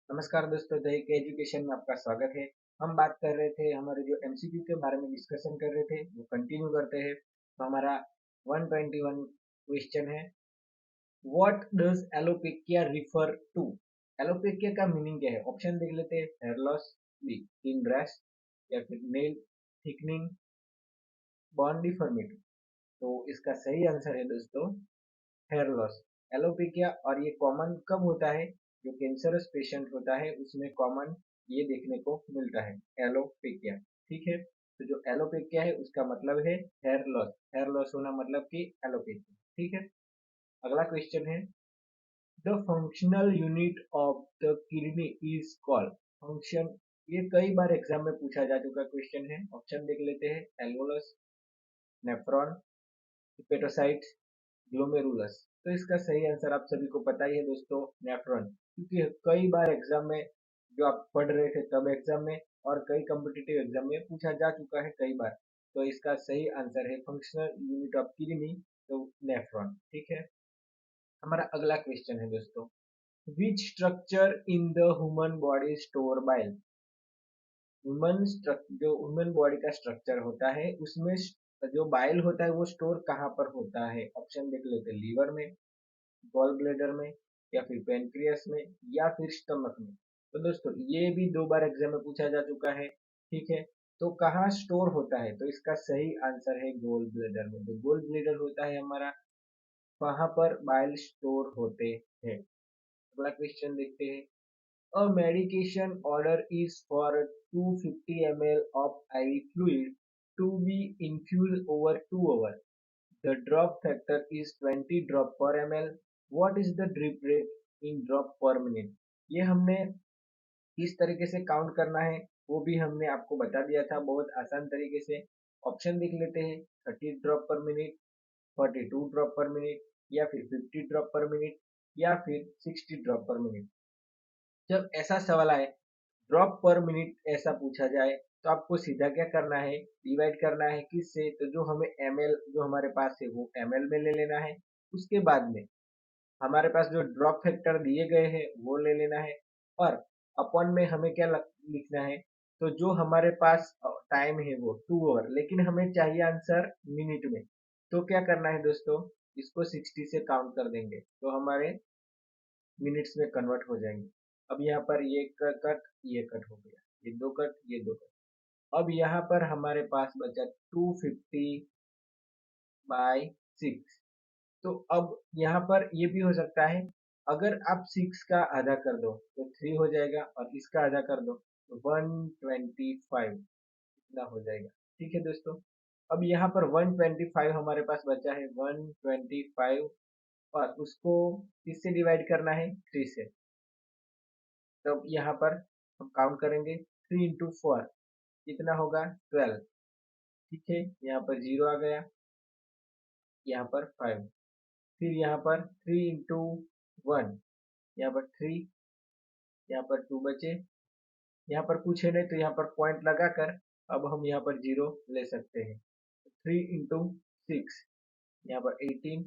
नमस्कार दोस्तों, द एक एजुकेशन में आपका स्वागत है। हम बात कर रहे थे, हमारे जो एमसीक्यू के बारे में डिस्कशन कर रहे थे वो कंटिन्यू करते हैं। तो हमारा 121 क्वेश्चन है, what does alopecia refer to. Alopecia का मीनिंग क्या है? ऑप्शन देख लेते हैं। Hair loss, b skin rash, या फिर नेल थिकनिंग, बोन डिफॉर्मिटी। तो इसका सही आंसर है दोस्तों हेयर लॉस। एलोपेकिया, और ये कॉमन कब होता है? जो कैंसरस पेशेंट होता है उसमें कॉमन ये देखने को मिलता है, एलोपेकिया। ठीक है, तो जो एलोपेकिया है उसका मतलब है हेयर लॉस। हेयर लॉस होना मतलब कि एलोपेकिया। ठीक है, अगला क्वेश्चन है, the functional unit of the kidney is called. Function, ये कई बार एग्जाम में पूछा जा चुका क्वेश्चन है। ऑप्शन देख लेते हैं। Alveolus, nephron, hepatocytes, glomerulus. तो इसका सही आंसर आप सभी को पता ही है दोस्तों, नेफ्रॉन। क्योंकि कई बार एग्जाम में, जो आप पढ़ रहे थे तब एग्जाम में और कई कॉम्पिटिटिव एग्जाम में पूछा जा चुका है कई बार। तो इसका सही आंसर है फंक्शनल यूनिट ऑफ किडनी, तो नेफ्रॉन। ठीक है, हमारा अगला क्वेश्चन है दोस्तों, which structure in the human body store bile. जो ह्यूमन बॉडी का स्ट्रक्चर होता है उसमें जो बाइल होता है वो स्टोर कहाँ पर होता है? ऑप्शन देख लेते हैं। लीवर में, गॉल ब्लेडर में, या फिर पेनक्रियास में, या फिर स्टमक में। तो दोस्तों ये भी दो बार एग्जाम में पूछा जा चुका है। ठीक है, तो कहाँ स्टोर होता है? तो इसका सही आंसर है गोल ब्लेडर में। जो गोल ब्लेडर होता है हमारा, वहां पर बाइल स्टोर होते हैं। अगला क्वेश्चन देखते हैं, अ medication order is for 250 ml of IV fluid to be infused over 2 hours. The drop factor is 20 drop per ml. What is the drip rate in drop per minute? ये हमने किस तरीके से काउंट करना है वो भी हमने आपको बता दिया था बहुत आसान तरीके से। ऑप्शन देख लेते हैं। 30 ड्रॉप पर मिनट, 42 ड्रॉप पर मिनट, या फिर 50 ड्रॉप पर मिनट, या फिर 60 ड्रॉप पर मिनट। जब ऐसा सवाल आए, ड्रॉप पर मिनट ऐसा पूछा जाए, तो आपको सीधा क्या करना है? डिवाइड करना है किससे? तो जो हमें एमएल, जो हमारे पास है वो एमएल में ले लेना है। उसके बाद में हमारे पास जो ड्रॉप फैक्टर दिए गए हैं वो ले लेना है, और अपॉन में हमें क्या लिखना है? तो जो हमारे पास टाइम है वो 2 आवर, लेकिन हमें चाहिए आंसर मिनट में। तो क्या करना है दोस्तों, इसको 60 से काउंट कर देंगे तो हमारे मिनट्स में कन्वर्ट हो जाएंगे। अब यहाँ पर ये कट, ये कट हो गया, ये दो कट, ये दो कट। अब यहाँ पर हमारे पास बचा 250 बाई 6। तो अब यहाँ पर ये भी हो सकता है, अगर आप 6 का आधा कर दो तो 3 हो जाएगा, और इसका आधा कर दो तो 125 इतना हो जाएगा। ठीक है दोस्तों, अब यहाँ पर 125 हमारे पास बचा है, 125, और उसको किससे डिवाइड करना है? 3 से। तब यहाँ पर हम काउंट करेंगे, 3 इंटू 4 कितना होगा? 12। ठीक है, यहाँ पर 0 आ गया, यहाँ पर 5, फिर यहाँ पर 3 इंटू 1, यहाँ पर 3, यहाँ पर 2 बचे। यहाँ पर कुछ है नहीं तो यहाँ पर पॉइंट लगाकर अब हम यहाँ पर 0 ले सकते हैं। 3 इंटू 6, यहाँ पर 18,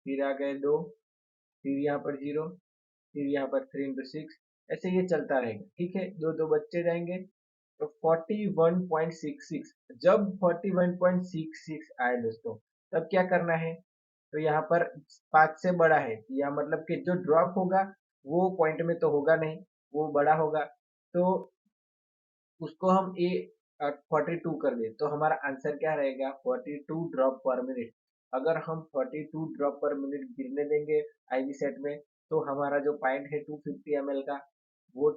फिर आ गए 2, फिर यहाँ पर 0, फिर यहाँ पर 3 इंटू 6। ऐसे ये चलता रहेगा। ठीक है, दो दो बच्चे जाएंगे, तो 41.66। जब 41.66 आए दोस्तों, तब क्या करना है? तो यहाँ पर 5 से बड़ा है, या मतलब कि जो ड्रॉप होगा वो पॉइंट में तो होगा नहीं, वो बड़ा होगा, तो उसको हम ए 42 कर दे तो हमारा आंसर क्या रहेगा? 42 ड्रॉप पर मिनट। अगर हम 42 ड्रॉप पर मिनट गिरने देंगे आईवी सेट में, तो हमारा जो पॉइंट है 250 ml का, वो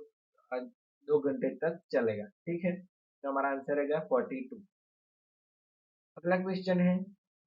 2 घंटे तक चलेगा। ठीक है, तो हमारा आंसर रहेगा 42। अगला क्वेश्चन है,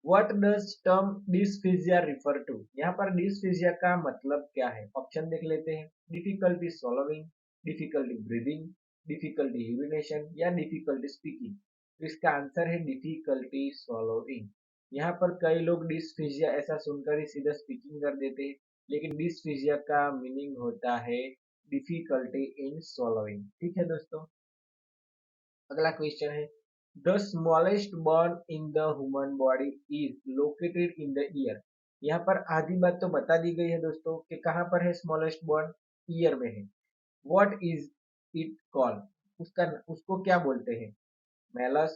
what does term dysphagia refer to. यहाँ पर डिस्फीजिया का मतलब क्या है? ऑप्शन देख लेते हैं। Difficulty swallowing, difficulty breathing, difficulty urination, या डिफिकल्टी स्पीकिंग। तो इसका आंसर है डिफिकल्टी swallowing। यहाँ पर कई लोग डिस्फीजिया ऐसा सुनकर ही सीधा स्पीकिंग कर देते हैं, लेकिन डिस्फीजिया का मीनिंग होता है डिफिकल्टी इन swallowing। ठीक है दोस्तों, अगला क्वेश्चन है, the smallest bone in the human body is located in the ear. यहाँ पर आधी बात तो बता दी गई है दोस्तों कि कहाँ पर है स्मॉलेस्ट बॉन? ईयर में है। व्हाट इज इट कॉल्ड, उसको क्या बोलते हैं? मेलस,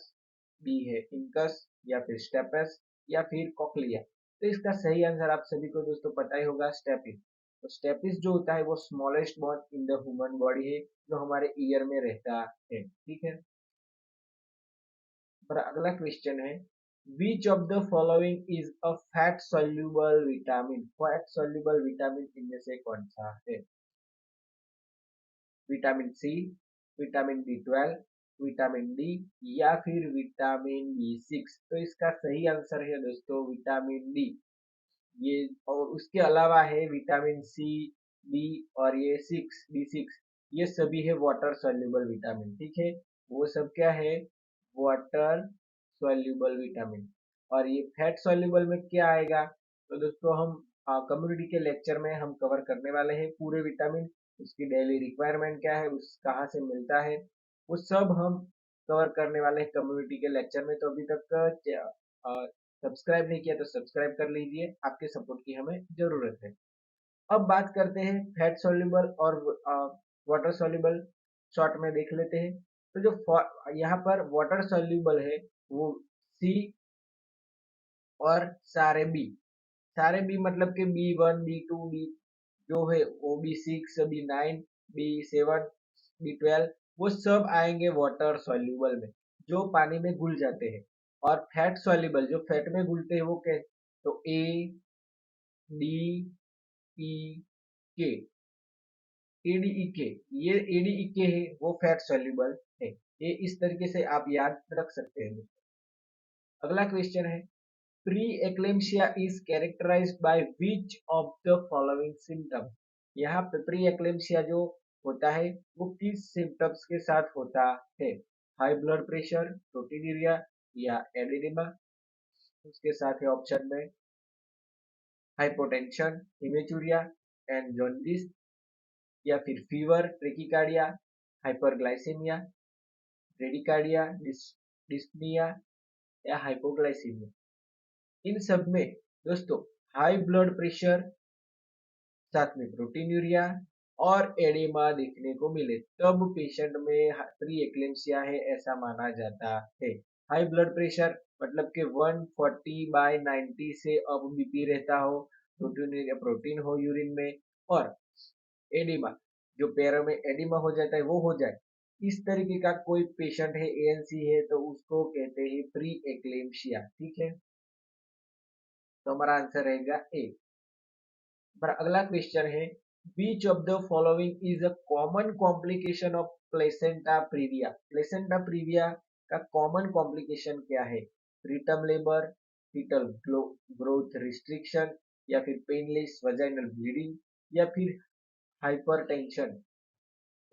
बी है इंकस, या फिर स्टेपस, या फिर कॉकलिया। तो इसका सही आंसर आप सभी को दोस्तों पता ही होगा, स्टेपिस। तो स्टेपिस जो होता है वो smallest bone in the human body है, जो हमारे ईयर में रहता है। ठीक है, पर अगला क्वेश्चन है, which of the following is a fat soluble vitamin? Fat soluble vitamin इनमें से कौन सा है? Vitamin C, vitamin B12, vitamin D, या फिर विटामिन B6? तो इसका सही आंसर है दोस्तों विटामिन डी। ये और उसके अलावा है विटामिन सी, बी, और ये B6, ये सभी है वाटर सॉल्युबल विटामिन। ठीक है, वो सब क्या है? Water soluble vitamin. और ये फैट सॉल्युबल में क्या आएगा? तो दोस्तों हम कम्युनिटी के लेक्चर में हम कवर करने वाले हैं पूरे विटामिन, उसकी डेली रिक्वायरमेंट क्या है, उस कहाँ से मिलता है, वो सब हम कवर करने वाले हैं कम्युनिटी के लेक्चर में। तो अभी तक सब्सक्राइब नहीं किया तो सब्सक्राइब कर लीजिए, आपके सपोर्ट की हमें जरूरत है। अब बात करते हैं फैट सॉल्युबल और वाटर सॉल्युबल, शॉर्ट में देख लेते हैं। तो जो यहाँ पर वाटर सॉल्युबल है वो सी और सारे बी मतलब कि B1, B2, जो है वो B6, B9, B7, B12, वो सब आएंगे वाटर सॉल्युबल में, जो पानी में घुल जाते हैं। और फैट सॉल्युबल जो फैट में घुलते हैं वो क्या? तो ADEK, ADEK, ये ADEK है वो फैट सॉल्युबल है। ये इस तरीके से आप याद रख सकते हैं। अगला क्वेश्चन है, pre eclampsia is characterized by which of the following symptoms? यहाँ पे प्री एक्लेम्सिया जो होता है वो किस सिम्टम्स के साथ होता है? हाई ब्लड प्रेशर, प्रोटीनूरिया, या एडिनिमा? उसके साथ है ऑप्शन में हाइपोटेंशन, हिमेचूरिया, एंड जॉन्डिस, या फिर फीवर, ट्रेकिकार्डिया, हाइपरग्लाइसेमिया, ब्रेडिकार्डिया, डिस्निया, या हाइपोग्लाइसीमिया? इन सब में दोस्तों हाई ब्लड प्रेशर, साथ में प्रोटीनूरिया और एडिमा देखने को मिले तब पेशेंट में प्री एक्लेम्सिया है ऐसा माना जाता है। हाई ब्लड प्रेशर मतलब कि 140/90 से अब बीपी रहता हो, प्रोटीन प्रोटीन हो यूरिन में, और एडिमा जो पैरों में एडिमा हो जाता है वो हो जाए, इस तरीके का कोई पेशेंट है, ANC है, तो उसको कहते हैं प्री एक्लेम्सिया। ठीक है, तो हमारा आंसर रहेगा ए। पर अगला क्वेश्चन है, which of the following is a common complication of placenta previa? Placenta previa का कॉमन कॉम्प्लिकेशन क्या है? Preterm labour, fetal growth restriction, या फिर पेनलेस वजाइनल ब्लीडिंग, या फिर हाइपरटेंशन?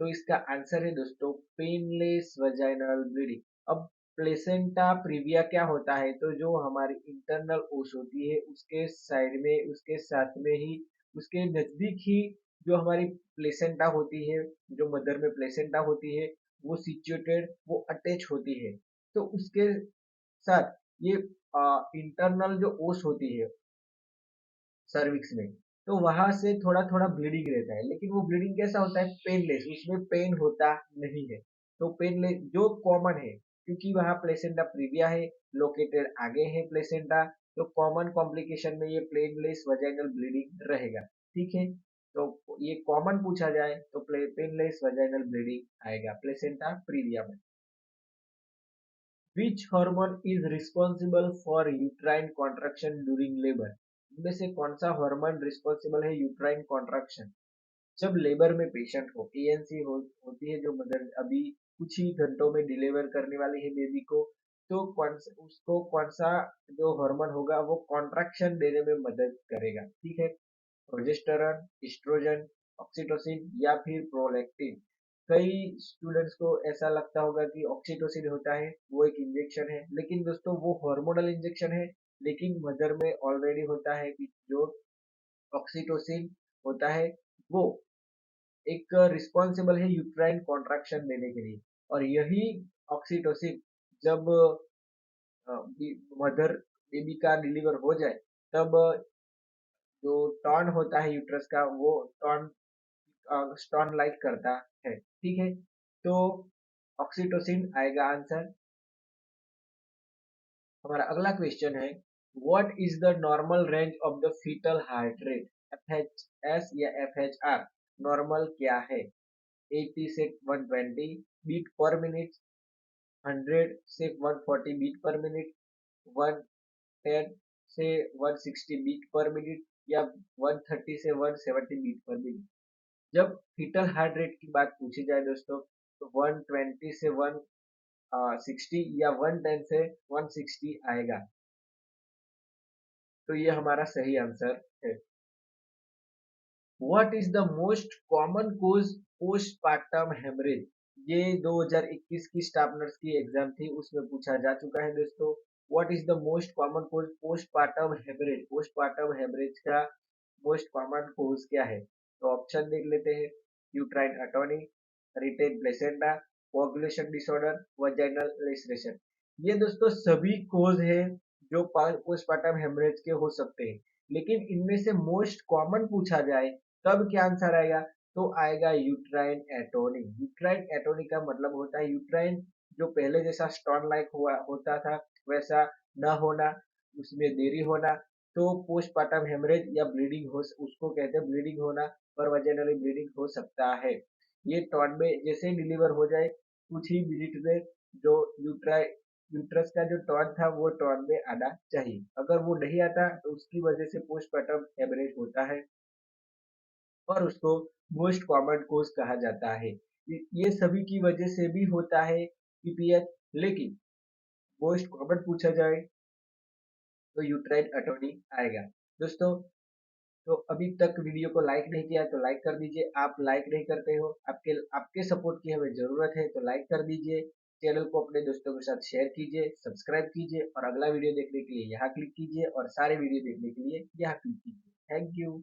तो इसका आंसर है दोस्तों पेनलेस वजाइनल ब्लीडिंग। अब प्लेसेंटा प्रीविया क्या होता है? तो जो हमारी इंटरनल ओस होती है उसके साइड में, उसके साथ में ही, उसके नजदीक ही जो हमारी प्लेसेंटा होती है, जो मदर में प्लेसेंटा होती है, वो सिचुएटेड, वो अटैच होती है। तो उसके साथ ये इंटरनल जो ओस होती है सर्विक्स में, तो वहां से थोड़ा थोड़ा ब्लीडिंग रहता है, लेकिन वो ब्लीडिंग कैसा होता है? पेनलेस, उसमें पेन होता नहीं है। तो पेनलेस जो कॉमन है, क्योंकि वहां प्लेसेंटा प्रीविया है, लोकेटेड आगे है प्लेसेंटा, तो कॉमन कॉम्प्लिकेशन में ये पेनलेस वजाइनल ब्लीडिंग रहेगा। ठीक है, तो ये कॉमन पूछा जाए तो पेनलेस वजाइनल ब्लीडिंग आएगा प्लेसेंटा प्रीविया में। Which hormone is responsible for uterine contraction during labor? इनमें से कौन सा हार्मोन रिस्पॉन्सिबल है यूट्राइन कॉन्ट्रैक्शन? जब लेबर में पेशेंट हो, ANC होती है, जो मदर अभी कुछ ही घंटों में डिलीवर करने वाली है बेबी को, तो उसको कौन सा जो हार्मोन होगा वो कॉन्ट्रैक्शन देने में मदद करेगा? ठीक है, प्रोजेस्टेरॉन, एस्ट्रोजन, ऑक्सीटोसिन, या फिर प्रोलैक्टिन? कई स्टूडेंट्स को ऐसा लगता होगा कि ऑक्सीटोसिन होता है वो एक इंजेक्शन है, लेकिन दोस्तों वो हार्मोनल इंजेक्शन है। लेकिन मदर में ऑलरेडी होता है कि जो ऑक्सीटोसिन होता है वो एक रिस्पॉन्सिबल है यूट्राइन कॉन्ट्रैक्शन देने के लिए। और यही ऑक्सीटोसिन जब मदर बेबी का डिलीवर हो जाए, तब जो टर्न होता है यूट्रस का, वो टर्न स्टोन लाइक करता है, ठीक है। तो ऑक्सीटोसिन आएगा आंसर। हमारा अगला क्वेश्चन है, what is the normal range of the fetal heart rate, FHS या एफएचआर। नॉर्मल क्या है? 80 से 120 बीट पर मिनट, 100 से 140 बीट पर मिनट, 110 से 160 बीट पर मिनट, या 130 से 170 बीट पर मिनट। जब फीटल हार्ट रेट की बात पूछी जाए दोस्तों, तो 120 से 160 या 110 से 160 आएगा। तो ये हमारा सही आंसर है। What is the most common cause postpartum haemorrhage. ये 2021 की स्टाफ नर्स की एग्जाम थी, उसमें पूछा जा चुका है दोस्तों। What is the most common cause postpartum haemorrhage. Postpartum haemorrhage का मोस्ट कॉमन कोज क्या है? तो ऑप्शन देख लेते हैं। Uterine atony, retained placenta, coagulation disorder, vaginal laceration. ये दोस्तों सभी कोज है जो पोस्टपार्टम हेमरेज के हो सकते हैं, लेकिन इनमें से मोस्ट कॉमन पूछा जाए तब क्या आंसर आएगा? तो आएगा यूट्राइन एटोनी। यूट्राइन एटोनी का मतलब होता है यूट्राइन जो पहले जैसा स्टोन लाइक हुआ होता था वैसा न होना, उसमें देरी होना। तो पोस्टपार्टम हेमरेज या ब्लीडिंग हो, उसको कहते हैं ब्लीडिंग होना, पर वजाइनली ब्लीडिंग हो सकता है। ये टॉन में जैसे ही डिलीवर हो जाए कुछ ही मिनट में जो यूट्रस का जो टॉन था वो टॉन में आना चाहिए। अगर वो नहीं आता तो उसकी वजह से पोस्टपार्टम हेमरेज होता है और उसको मोस्ट कॉमन कोज कहा जाता है। ये सभी की वजह से भी होता है पीपीएच, लेकिन मोस्ट कॉमन पूछा जाए तो यूट्राइन अटॉर्नी आएगा। दोस्तों, तो अभी तक वीडियो को लाइक नहीं किया तो लाइक कर दीजिए। आप लाइक नहीं करते हो, आपके आपके सपोर्ट की हमें जरूरत है, तो लाइक कर दीजिए। चैनल को अपने दोस्तों के साथ शेयर कीजिए, सब्सक्राइब कीजिए और अगला वीडियो देखने के लिए यहाँ क्लिक कीजिए और सारे वीडियो देखने के लिए यहाँ क्लिक कीजिए। Thank you.